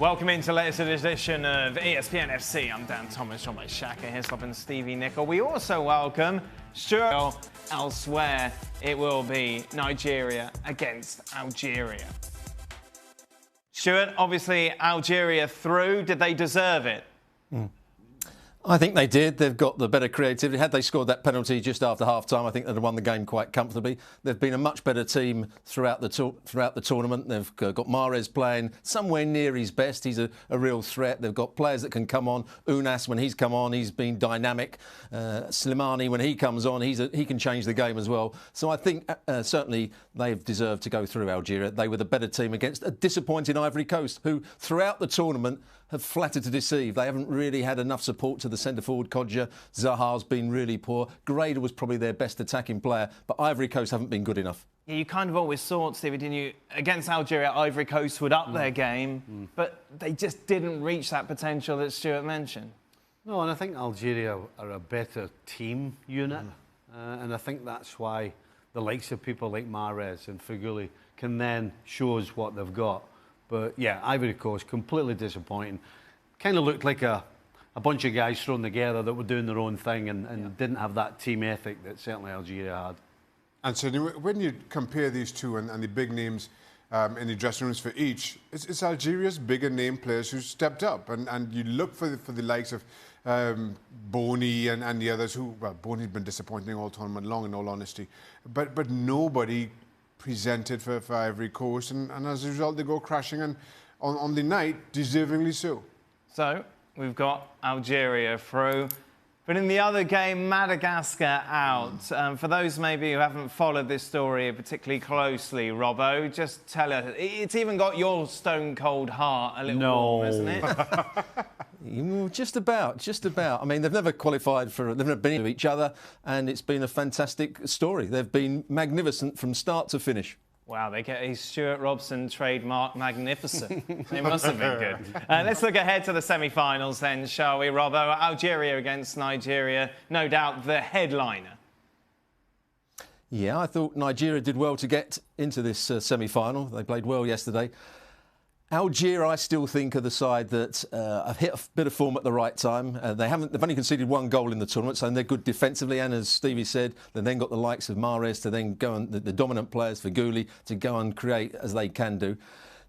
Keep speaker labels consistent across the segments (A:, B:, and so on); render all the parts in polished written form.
A: Welcome into the latest edition of ESPN FC. I'm Dan Thomas, John Shaka, Hislop and Stevie Nicol. We also welcome Stuart. Elsewhere, it will be Nigeria against Algeria. Stuart, obviously Algeria through. Did they deserve it?
B: I think they did. They've got the better creativity. Had they scored that penalty just after half-time, I think they'd have won the game quite comfortably. They've been a much better team throughout the tournament. They've got Mahrez playing somewhere near his best. He's a real threat. They've got players that can come on. Unas, when he's come on, he's been dynamic. Slimani, when he comes on, he can change the game as well. So I think certainly they've deserved to go through Algeria. They were the better team against a disappointing Ivory Coast, who throughout the tournament have flattered to deceive. They haven't really had enough support to the centre-forward Kodja. Zaha's been really poor. Grader was probably their best attacking player, but Ivory Coast haven't been good enough.
A: Yeah, you kind of always thought, Stevie, didn't you, against Algeria, Ivory Coast would up their game, but they just didn't reach that potential that Stuart mentioned.
C: No, and I think Algeria are a better team unit, and I think that's why the likes of people like Mahrez and Feghouli can then show us what they've got. But yeah, Ivory Coast, completely disappointing. Kind of looked like a bunch of guys thrown together that were doing their own thing and didn't have that team ethic that certainly Algeria had.
D: And so when you compare these two and the big names in the dressing rooms for each, it's Algeria's bigger name players who stepped up. And you look for the likes of Bony and the others who, well, Bony's been disappointing all tournament long, in all honesty. But nobody presented for Ivory Coast, and as a result they go crashing, and on the night, deservingly so.
A: So, we've got Algeria through, but in the other game, Madagascar out. For those maybe who haven't followed this story particularly closely, Robbo, just tell us, it's even got your stone-cold heart a little warm, hasn't it?
B: Just about. I mean, they've never qualified they've never been to each other, and it's been a fantastic story. They've been magnificent from start to finish.
A: Wow, they get a Stuart Robson trademark magnificent. They must have been good. Let's look ahead to the semi-finals then, shall we, Robbo? Algeria against Nigeria, no doubt the headliner.
B: Yeah, I thought Nigeria did well to get into this semi-final. They played well yesterday. Algeria, I still think, are the side that have hit a bit of form at the right time. They've only conceded one goal in the tournament, so they're good defensively. And as Stevie said, they've then got the likes of Mahrez to then go and the dominant players, Feghouli, to go and create as they can do.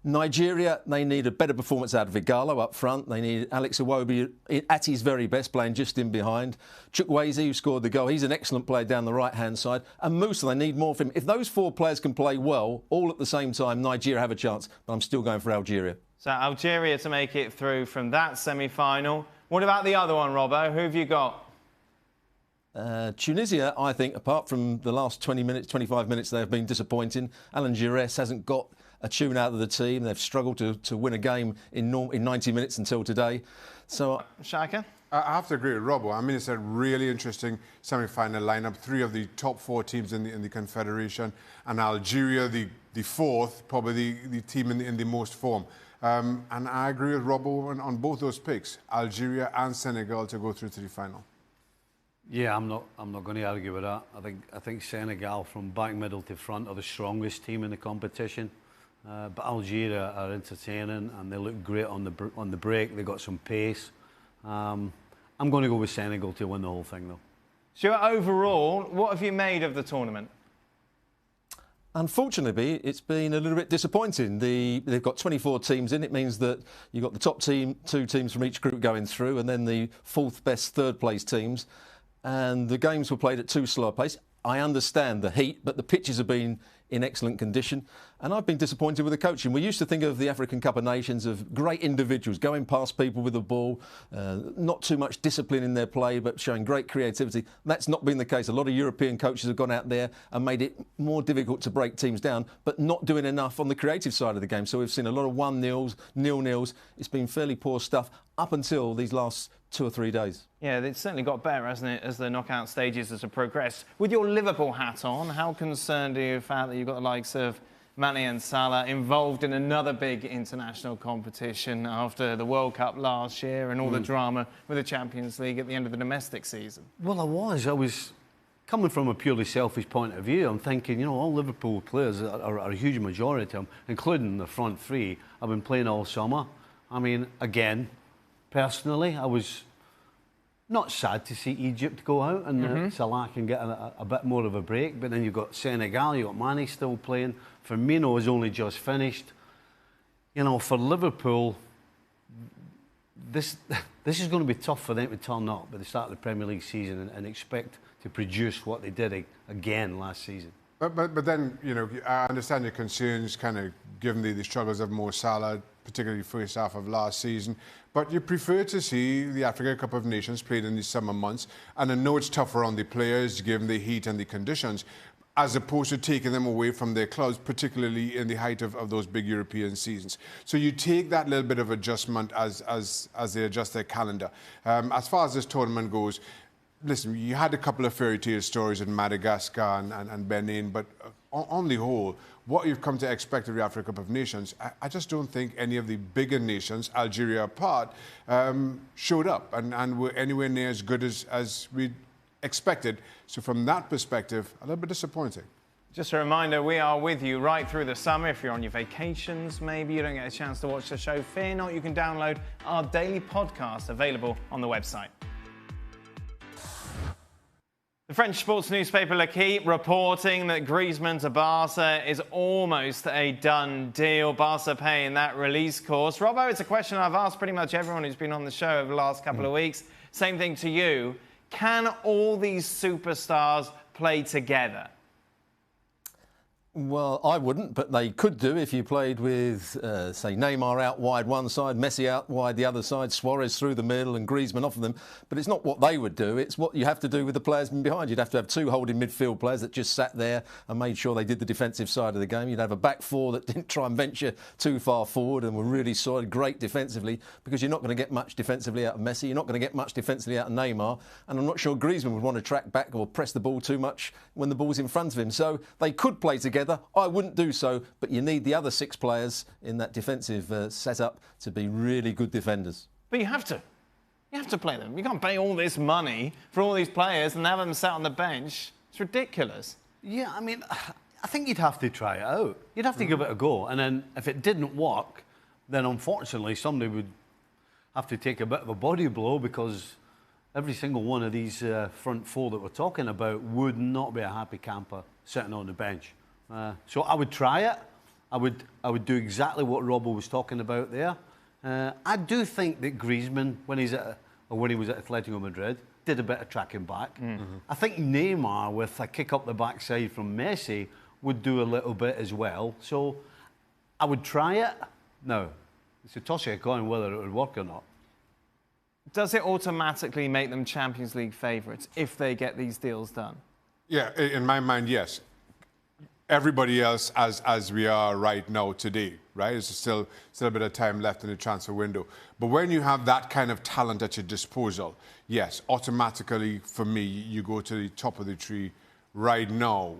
B: Nigeria, they need a better performance out of Igalo up front. They need Alex Iwobi at his very best, playing just in behind. Chukwueze, who scored the goal, he's an excellent player down the right-hand side. And Musa, they need more from him. If those four players can play well, all at the same time, Nigeria have a chance. But I'm still going for Algeria.
A: So Algeria to make it through from that semi-final. What about the other one, Robbo? Who have you got?
B: Tunisia, I think, apart from the last 20 minutes, 25 minutes, they've been disappointing. Alan Giresse hasn't got a tune out of the team. They've struggled to win a game in 90 minutes until today. So,
A: Shaka?
D: I have to agree with Robbo. I mean, it's a really interesting semi-final lineup. Three of the top four teams in the Confederation, and Algeria, the fourth, probably the team in the most form. And I agree with Robbo on both those picks, Algeria and Senegal, to go through to the final.
C: Yeah, I'm not going to argue with that. I think Senegal, from back middle to front, are the strongest team in the competition. But Algeria are entertaining and they look great on the break. They've got some pace. I'm going to go with Senegal to win the whole thing, though.
A: Stuart, overall, what have you made of the tournament?
B: Unfortunately, it's been a little bit disappointing. They've got 24 teams in. It means that you've got the top two teams from each group going through, and then the fourth best third-place teams. And the games were played at too slow a pace. I understand the heat, but the pitches have been in excellent condition. And I've been disappointed with the coaching. We used to think of the African Cup of Nations of great individuals going past people with the ball, not too much discipline in their play, but showing great creativity. That's not been the case. A lot of European coaches have gone out there and made it more difficult to break teams down, but not doing enough on the creative side of the game. So we've seen a lot of 1-0s, 0-0s. It's been fairly poor stuff up until these last 2 or 3 days.
A: Yeah, it's certainly got better, hasn't it, as the knockout stages have progressed. With your Liverpool hat on, how concerned are you with the fact that you've got the likes of Mane and Salah involved in another big international competition after the World Cup last year and all the drama with the Champions League at the end of the domestic season?
C: Well, I was coming from a purely selfish point of view. I'm thinking, you know, all Liverpool players are a huge majority of them, including the front three, have been playing all summer. I mean, again, personally, I was not sad to see Egypt go out and Salah can get a bit more of a break. But then you've got Senegal, you've got Mane still playing. Firmino has only just finished. You know, for Liverpool, this is going to be tough for them to turn up at the start of the Premier League season and expect to produce what they did again last season.
D: But then, you know, I understand your concerns, kind of given the struggles of Mo Salah, particularly first half of last season. But you prefer to see the Africa Cup of Nations played in the summer months, and I know it's tougher on the players given the heat and the conditions, as opposed to taking them away from their clubs, particularly in the height of those big European seasons. So you take that little bit of adjustment as they adjust their calendar. As far as this tournament goes, listen, you had a couple of fairy tale stories in Madagascar and Benin, but on the whole, what you've come to expect of the Africa Cup of Nations, I just don't think any of the bigger nations, Algeria apart, showed up and were anywhere near as good as we expected. So from that perspective, a little bit disappointing.
A: Just a reminder, we are with you right through the summer. If you're on your vacations, maybe you don't get a chance to watch the show, fear not, you can download our daily podcast available on the website. The French sports newspaper L'Équipe reporting that Griezmann to Barca is almost a done deal. Barca paying that release course. Robbo, it's a question I've asked pretty much everyone who's been on the show over the last couple of weeks. Same thing to you. Can all these superstars play together?
B: Well, I wouldn't, but they could do if you played with, say, Neymar out wide one side, Messi out wide the other side, Suarez through the middle and Griezmann off of them. But it's not what they would do, it's what you have to do with the players behind. You'd have to have two holding midfield players that just sat there and made sure they did the defensive side of the game. You'd have a back four that didn't try and venture too far forward and were really solid, great defensively, because you're not going to get much defensively out of Messi, you're not going to get much defensively out of Neymar, and I'm not sure Griezmann would want to track back or press the ball too much when the ball's in front of him. So they could play together. I wouldn't do so, but you need the other six players in that defensive setup to be really good defenders.
A: But you have to. You have to play them. You can't pay all this money for all these players and have them sat on the bench. It's ridiculous.
C: Yeah, I mean, I think you'd have to try it out. You'd have to give it a go. And then if it didn't work, then unfortunately somebody would have to take a bit of a body blow, because every single one of these front four that we're talking about would not be a happy camper sitting on the bench. So I would try it. I would do exactly what Robbo was talking about there. I do think that Griezmann, when he was at Atletico Madrid, did a bit of tracking back. I think Neymar, with a kick up the backside from Messi, would do a little bit as well. So I would try it. No, it's a toss of a coin whether it would work or not.
A: Does it automatically make them Champions League favourites if they get these deals done?
D: Yeah, in my mind, yes. Everybody else as we are right now today, right? There's still a bit of time left in the transfer window. But when you have that kind of talent at your disposal, yes, automatically, for me, you go to the top of the tree right now.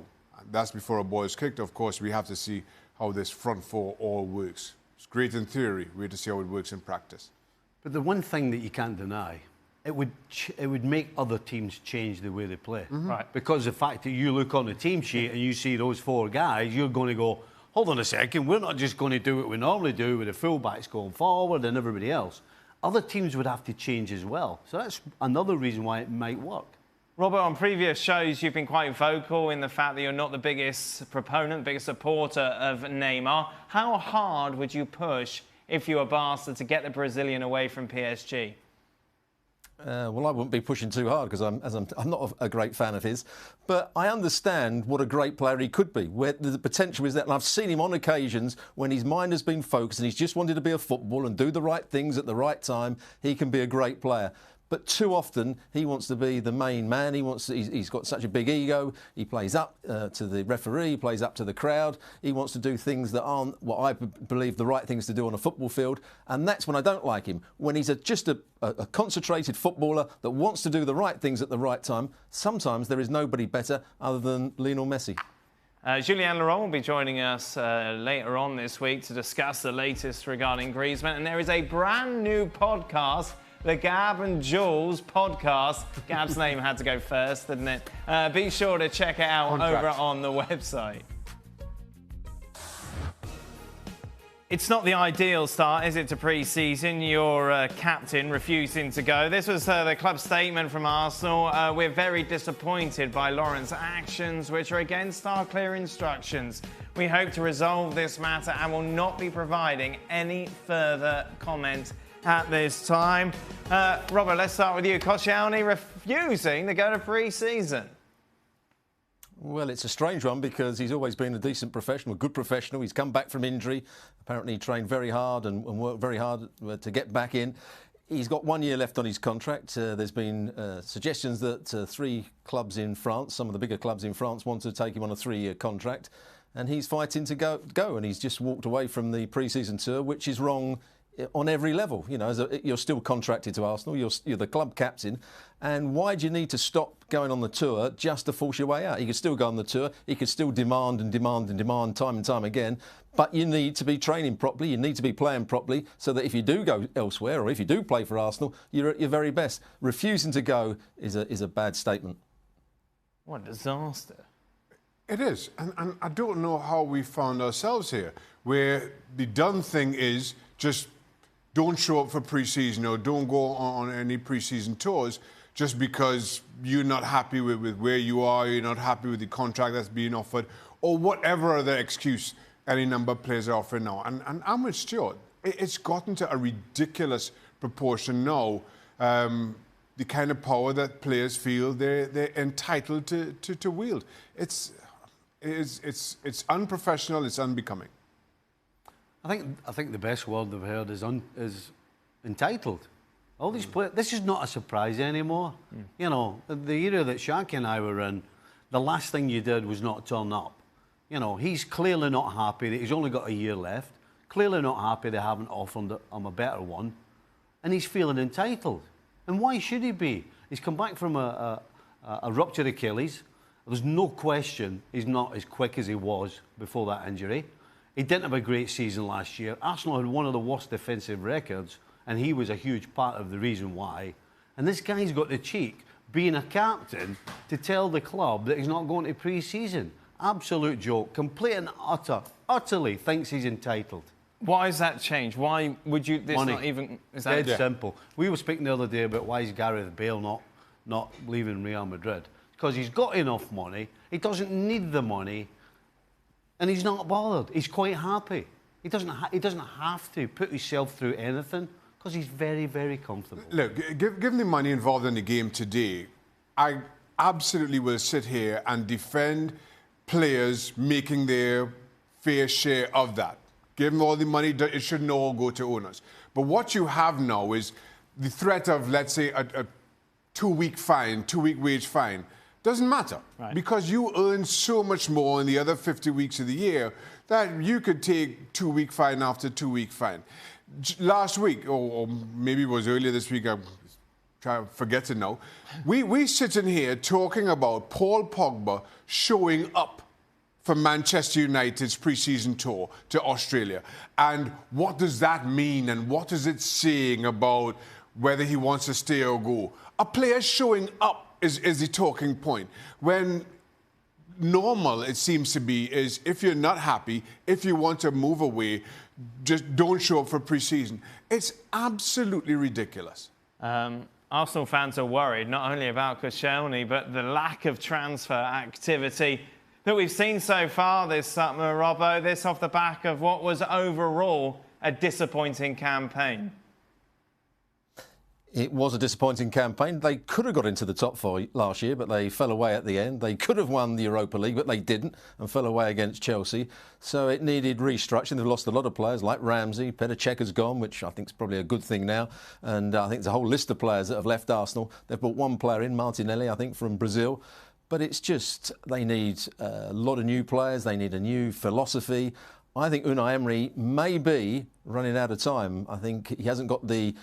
D: That's before a ball is kicked. Of course, we have to see how this front four all works. It's great in theory. We have to see how it works in practice.
C: But the one thing that you can't deny, it would make other teams change the way they play.
A: Right.
C: Because the fact that you look on the team sheet and you see those four guys, you're going to go, hold on a second, we're not just going to do what we normally do with the fullbacks going forward and everybody else. Other teams would have to change as well. So that's another reason why it might work.
A: Robert, on previous shows, you've been quite vocal in the fact that you're not the biggest proponent, biggest supporter of Neymar. How hard would you push if you were Barca to get the Brazilian away from PSG?
B: Well, I wouldn't be pushing too hard because I'm not a great fan of his. But I understand what a great player he could be, where the potential is that. And I've seen him on occasions when his mind has been focused and he's just wanted to be a football and do the right things at the right time. He can be a great player. But too often he wants to be the main man. He's got such a big ego. He plays up to the referee. He plays up to the crowd. He wants to do things that aren't what I believe the right things to do on a football field. And that's when I don't like him. When he's just a concentrated footballer that wants to do the right things at the right time. Sometimes there is nobody better other than Lionel Messi.
A: Julien Laurent will be joining us later on this week to discuss the latest regarding Griezmann. And there is a brand new podcast, the Gab and Jules podcast. Gab's name had to go first, didn't it? Be sure to check it out over on the website. It's not the ideal start, is it, to pre-season? Your captain refusing to go. This was the club statement from Arsenal. We're very disappointed by Lawrence's actions, which are against our clear instructions. We hope to resolve this matter and will not be providing any further comment at this time. Robert, let's start with you. Koscielny refusing to go to pre-season.
B: Well, it's a strange one because he's always been a decent professional, a good professional. He's come back from injury. Apparently he trained very hard and worked very hard to get back in. He's got 1 year left on his contract. There's been suggestions that 3 clubs in France, some of the bigger clubs in France, want to take him on a 3-year contract. And he's fighting to go. And he's just walked away from the pre-season tour, which is wrong on every level. You know, you're still contracted to Arsenal, you're the club captain, and why do you need to stop going on the tour just to force your way out? He could still go on the tour, he could still demand time and time again, but you need to be training properly, you need to be playing properly, so that if you do go elsewhere or if you do play for Arsenal, you're at your very best. Refusing to go is a bad statement.
A: What a disaster.
D: It is, and I don't know how we found ourselves here, where the done thing is just don't show up for pre-season or don't go on any pre-season tours just because you're not happy with where you are, you're not happy with the contract that's being offered, or whatever other excuse any number of players are offering now. And I'm with Stuart. It's gotten to a ridiculous proportion now, the kind of power that players feel they're entitled to wield. It's unprofessional, it's unbecoming.
C: I think the best word I've heard is entitled. All these players, this is not a surprise anymore. You know, the era that Shanky and I were in, the last thing you did was not turn up. You know, he's clearly not happy that he's only got a year left. Clearly not happy they haven't offered him a better one, and he's feeling entitled. And why should he be? He's come back from a ruptured Achilles. There's no question he's not as quick as he was before that injury. He didn't have a great season last year. Arsenal had one of the worst defensive records, and he was a huge part of the reason why. And this guy's got the cheek, being a captain, to tell the club that he's not going to pre-season. Absolute joke. Complete and utterly thinks he's entitled.
A: Why has that changed? Why would you... This
C: Money.
A: not even... Is that
C: Dead simple. We were speaking the other day about why is Gareth Bale not leaving Real Madrid. Because he's got enough money. He doesn't need the money. And he's not bothered. He's quite happy. He doesn't have to put himself through anything because he's very, very comfortable.
D: Look, given the money involved in the game today, I absolutely will sit here and defend players making their fair share of that. Give them all the money, it shouldn't all go to owners. But what you have now is the threat of, let's say, a 2-week fine, 2-week wage fine. Doesn't matter, right, because you earn so much more in the other 50 weeks of the year that you could take 2-week fine after 2-week fine. Last week, or maybe it was earlier this week, I'm trying to forget it now, we sitting here talking about Paul Pogba showing up for Manchester United's pre-season tour to Australia. And what does that mean, and what is it saying about whether he wants to stay or go? A player showing up is the talking point. When normal, it seems to be, is if you're not happy, if you want to move away, just don't show up for pre-season. It's absolutely ridiculous.
A: Arsenal fans are worried not only about Koscielny, but the lack of transfer activity that we've seen so far this summer, Robbo. This off the back of what was overall a disappointing campaign.
B: It was a disappointing campaign. They could have got into the top 4 last year, but they fell away at the end. They could have won the Europa League, but they didn't, and fell away against Chelsea. So it needed restructuring. They've lost a lot of players, like Ramsey. Petr Cech has gone, which I think is probably a good thing now. And I think there's a whole list of players that have left Arsenal. They've brought one player in, Martinelli, I think, from Brazil. But it's just, they need a lot of new players. They need a new philosophy. I think Unai Emery may be running out of time. I think he hasn't got the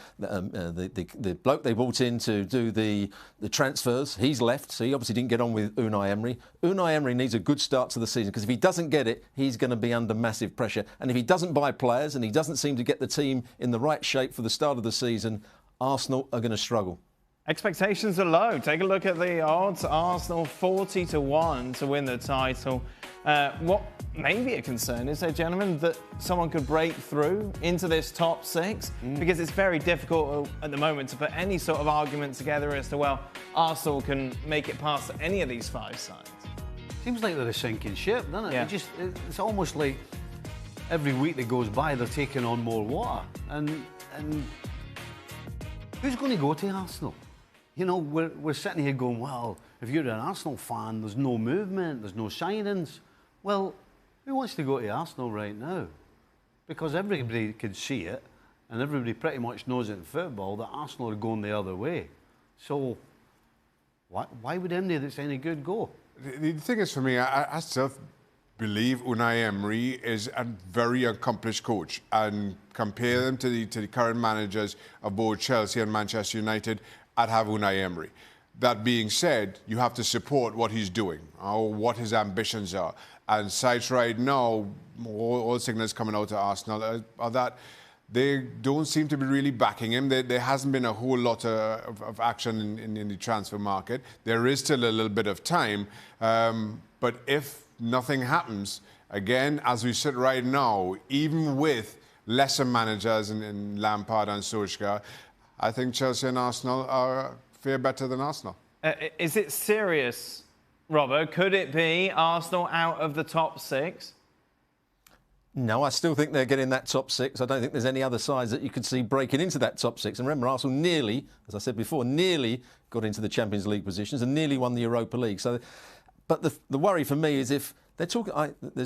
B: bloke they brought in to do the transfers. He's left, so he obviously didn't get on with Unai Emery. Unai Emery needs a good start to the season, because if he doesn't get it, he's going to be under massive pressure. And if he doesn't buy players and he doesn't seem to get the team in the right shape for the start of the season, Arsenal are going to struggle.
A: Expectations are low. Take a look at the odds. Arsenal 40-1 to win the title. What may be a concern is, gentlemen, that someone could break through into this top 6 because it's very difficult at the moment to put any sort of argument together as to, well, Arsenal can make it past any of these 5 sides.
C: Seems like they're a sinking ship, doesn't it?
A: Yeah.
C: It's almost like every week that goes by, they're taking on more water. And who's going to go to Arsenal? You know, we're sitting here going, well, if you're an Arsenal fan, there's no movement, there's no signings. Well, who wants to go to Arsenal right now? Because everybody can see it, and everybody pretty much knows it in football that Arsenal are going the other way. So why would anybody that's any good go?
D: The thing is, for me, I still believe Unai Emery is a very accomplished coach, and compare them to the current managers of both Chelsea and Manchester United, I'd have Unai Emery. That being said, you have to support what he's doing or what his ambitions are. And sites right now, all signals coming out of Arsenal are that they don't seem to be really backing him. There hasn't been a whole lot of action in the transfer market. There is still a little bit of time. But if nothing happens, again, as we sit right now, even with lesser managers in Lampard and Solskjaer, I think Chelsea and Arsenal are far better than Arsenal.
A: Is it serious, Robbo? Could it be Arsenal out of the top 6?
B: No, I still think they're getting that top 6. I don't think there's any other sides that you could see breaking into that top 6. And remember, Arsenal nearly, as I said before, nearly got into the Champions League positions and nearly won the Europa League. So, but the worry for me is if there's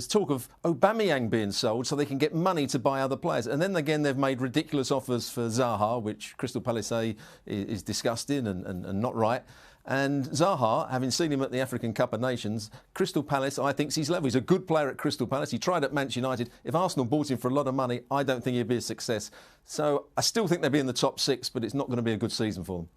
B: talk of Aubameyang being sold so they can get money to buy other players. And then again, they've made ridiculous offers for Zaha, which Crystal Palace say is disgusting and not right. And Zaha, having seen him at the African Cup of Nations, Crystal Palace, I think he's level. He's a good player at Crystal Palace. He tried at Manchester United. If Arsenal bought him for a lot of money, I don't think he'd be a success. So I still think they'll be in the top 6, but it's not going to be a good season for them.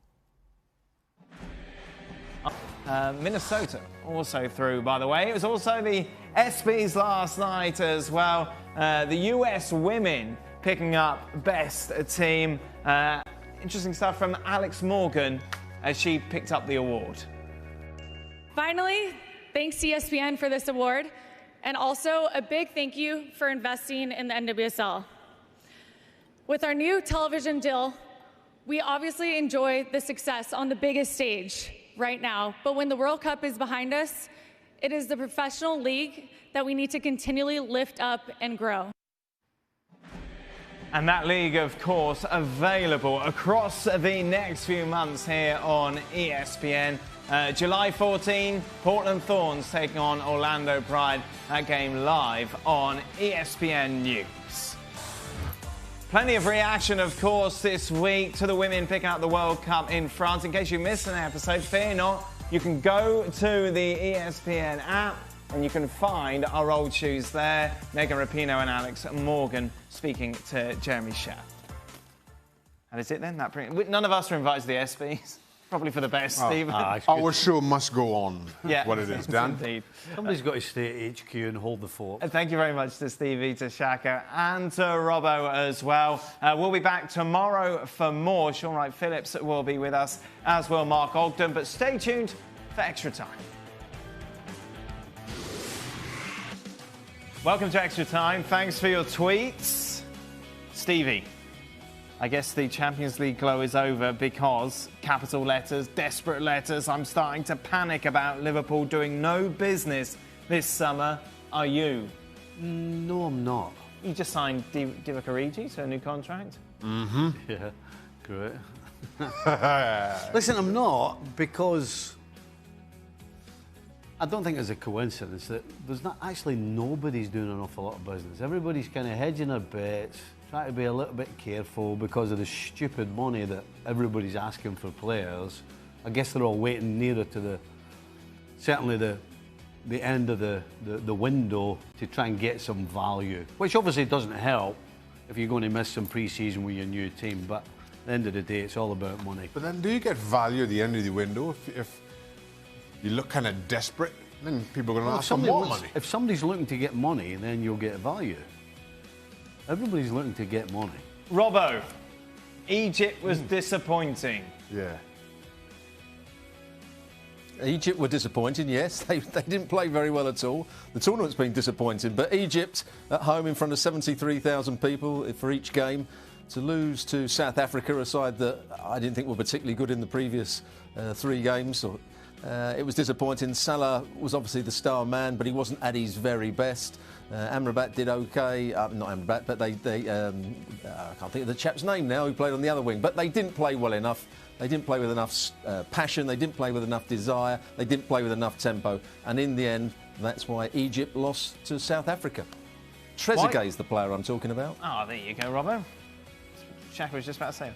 A: Minnesota also through, by the way. It was also the ESPYs last night as well. The US women picking up best team. Interesting stuff from Alex Morgan as she picked up the award.
E: Finally, thanks to ESPN for this award, and also a big thank you for investing in the NWSL. With our new television deal, we obviously enjoy the success on the biggest stage right now, but when the World Cup is behind us, it is the professional league that we need to continually lift up and grow.
A: And that league, of course, available across the next few months here on ESPN. July 14, Portland Thorns taking on Orlando Pride. That game live on ESPN News. Plenty of reaction, of course, this week to the women picking up the World Cup in France. In case you missed an episode, fear not, you can go to the ESPN app and you can find our old shoes there. Megan Rapinoe and Alex Morgan speaking to Jeremy Schaff. And is it then? None of us are invited to the ESPYs. Probably for the best, Stephen.
D: Our show must go on.
A: Yeah,
D: what it is, Dan.
A: Indeed.
C: Somebody's got to stay at HQ and hold the fort.
A: Thank you very much to Stevie, to Shaka, and to Robbo as well. We'll be back tomorrow for more. Sean Wright-Phillips will be with us, as will Mark Ogden. But stay tuned for Extra Time. Welcome to Extra Time. Thanks for your tweets. Stevie, I guess the Champions League glow is over because capital letters, desperate letters. I'm starting to panic about Liverpool doing no business this summer. Are you?
C: No, I'm not.
A: You just signed Divock Origi to a new contract?
C: Mm-hmm. Yeah, great. Listen, I'm not, because I don't think it's a coincidence that there's not actually nobody's doing an awful lot of business. Everybody's kind of hedging their bets, trying to be a little bit careful because of the stupid money that everybody's asking for players. I guess they're all waiting nearer to certainly the end of the window to try and get some value, which obviously doesn't help if you're going to miss some pre-season with your new team. But at the end of the day, it's all about money.
D: But then do you get value at the end of the window if you look kind of desperate? Then people are going to ask for more money.
C: If somebody's looking to get money, then you'll get value. Everybody's looking to get money.
A: Robbo, Egypt was disappointing.
D: Yeah.
B: Egypt were disappointing, yes. They didn't play very well at all. The tournament's been disappointing, but Egypt at home in front of 73,000 people for each game, to lose to South Africa, a side that I didn't think were particularly good in the previous 3 games. It was disappointing. Salah was obviously the star man, but he wasn't at his very best. Amrabat did OK. Not Amrabat, but I can't think of the chap's name now who played on the other wing. But they didn't play well enough. They didn't play with enough passion. They didn't play with enough desire. They didn't play with enough tempo. And in the end, that's why Egypt lost to South Africa. Trezeguet is the player I'm talking about.
A: Oh, there you go, Robbo. Shaq was just about to say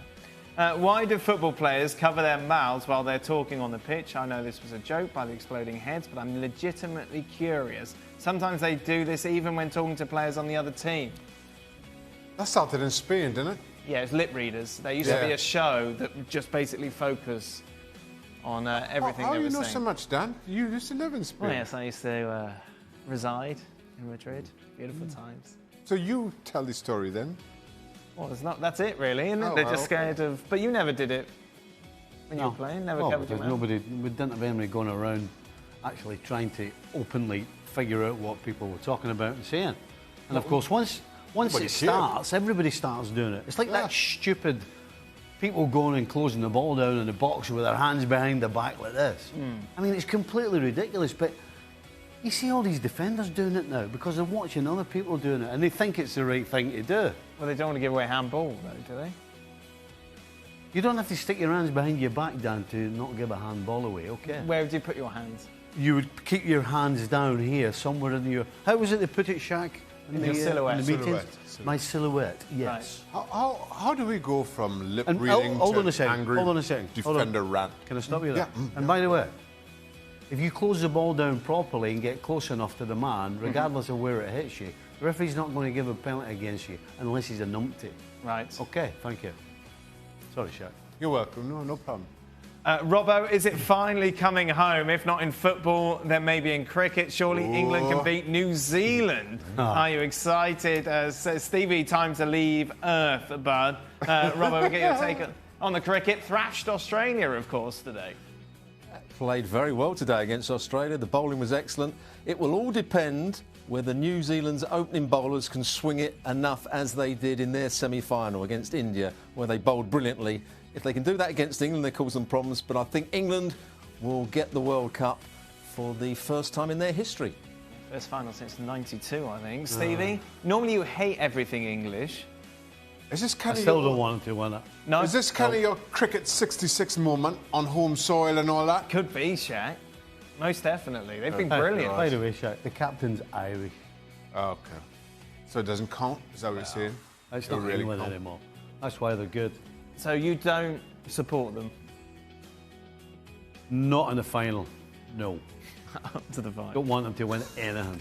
A: that. Why do football players cover their mouths while they're talking on the pitch? I know this was a joke by the exploding heads, but I'm legitimately curious. Sometimes they do this even when talking to players on the other team.
D: That started in Spain, didn't it?
A: Yeah, it's lip readers. There used to be a show that just basically focus on everything
D: How
A: they
D: do
A: were
D: you know
A: saying.
D: so much, Dan? You used to live in Spain.
A: Well, yes, I used to reside in Madrid. Beautiful times.
D: So you tell the story then.
A: Well, that's it, really, isn't it?
D: Oh,
A: They're
D: well,
A: just scared of... But you never did it when you
C: No.
A: were playing? Never
C: Well,
A: covered your
C: because
A: mouth?
C: we didn't have anybody going around actually trying to openly figure out what people were talking about and saying. And of course, once
D: Nobody
C: it
D: cared.
C: starts, everybody starts doing it. It's like that stupid people going and closing the ball down in the box with their hands behind their back like this. I mean, it's completely ridiculous, but you see all these defenders doing it now because they're watching other people doing it and they think it's the right thing to do.
A: Well, they don't want to give away handball, though, do they?
C: You don't have to stick your hands behind your back, Dan, to not give a handball away, okay?
A: Where would you put your hands?
C: You would keep your hands down here, somewhere in your... How was it they put it, Shaq?
A: In your silhouette.
C: in the meetings?
D: Silhouette.
C: My silhouette, yes.
D: How do we go from lip
C: And
D: reading
C: hold on
D: to
C: a second,
D: angry
C: hold on a second, hold on.
D: defender rant?
C: Can I stop you there?
D: Yeah.
C: And by the way, if you close the ball down properly and get close enough to the man, regardless of where it hits you, the referee's not going to give a penalty against you unless he's a numpty.
A: Right.
C: Okay, thank you. Sorry, Shaq.
D: You're welcome. No problem.
A: Robbo, is it finally coming home? If not in football, then maybe in cricket. Surely England can beat New Zealand. Are you excited? Stevie, time to leave Earth, bud. Robbo, we'll get your take on the cricket. Thrashed Australia, of course, today.
B: Played very well today against Australia. The bowling was excellent. It will all depend whether New Zealand's opening bowlers can swing it enough as they did in their semi-final against India, where they bowled brilliantly. If they can do that against England, they cause them problems. But I think England will get the World Cup for the first time in their history.
A: First final since '92, I think. Stevie, normally you hate everything English.
D: Is this
C: I
D: kind
C: still
D: of
C: don't want him to win it.
A: No,
D: Is this kind of your cricket 66 moment on home soil and all that?
A: could be, Shaq. Most definitely. They've been brilliant.
C: By the way, Shaq, the captain's Irish.
D: Oh, okay. So it doesn't count? Is that what you're saying?
C: It's
D: It
C: not
D: really
C: England
D: can't.
C: anymore. That's why they're good.
A: So you don't support them?
C: Not in the final, no.
A: Up to the vibe.
C: Don't want them to win anything.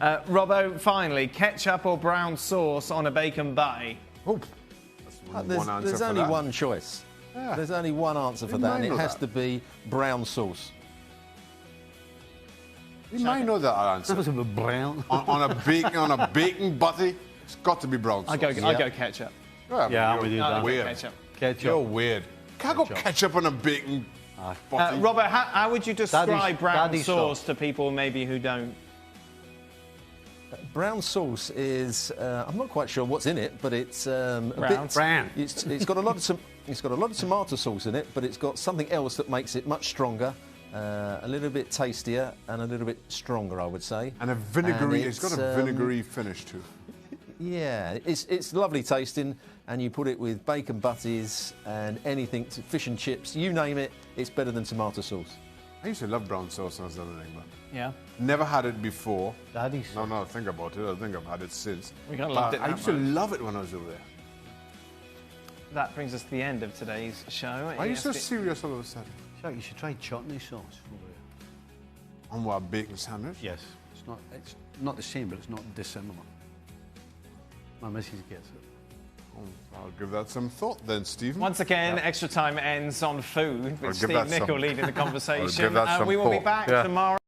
A: Robbo, finally, ketchup or brown sauce on a bacon butty?
D: Oh, that's one answer
B: There's
D: for
B: only
D: that.
B: one choice.
D: Yeah.
B: There's only one answer for
D: You
B: that,
D: might
B: and it
D: know
B: has
D: that.
B: to be brown sauce.
D: You might know that answer.
C: That was a bit brown.
D: on a bacon butty, it's got to be brown sauce.
A: I go ketchup.
C: Yeah, we do
D: you're
C: that.
D: weird.
A: Ketchup.
C: Ketchup.
D: You're weird. Can't go ketchup on a bacon butty.
A: Robert, how would you describe brown
C: Daddy's
A: sauce
C: sauce.
A: to people maybe who don't?
B: Brown sauce is, I'm not quite sure what's in it, but it's a
A: Brown.
B: bit...
C: Brown.
B: It's got a lot of tomato sauce in it, but it's got something else that makes it much stronger, a little bit tastier and a little bit stronger, I would say.
D: And a vinegary,
B: And
D: it's got a vinegary finish too.
B: Yeah, it's lovely tasting, and you put it with bacon butties and anything, fish and chips, you name it, it's better than tomato sauce.
D: I used to love brown sauce when I was living in England.
A: Yeah.
D: Never had it before.
C: Daddy's.
D: No, think about it. I don't think I've had it since.
A: We kinda loved
D: But
A: it
D: I
A: that
D: used to
A: much.
D: love it when I was over there.
A: That brings us to the end of today's show.
D: Why are you so serious all of a sudden?
C: Shaq, you should try chutney sauce over here.
D: On what, bacon sandwich?
C: Yes. It's not the same, but it's not dissimilar. My missus gets it.
D: Oh, I'll give that some thought then, Stephen.
A: Once again, Extra Time ends on food
D: I'll
A: with
D: give that
A: Steve Nicol
D: some-
A: leading the
D: I'll
A: conversation.
D: give that some
A: We will be
D: thought.
A: back
D: Yeah.
A: tomorrow.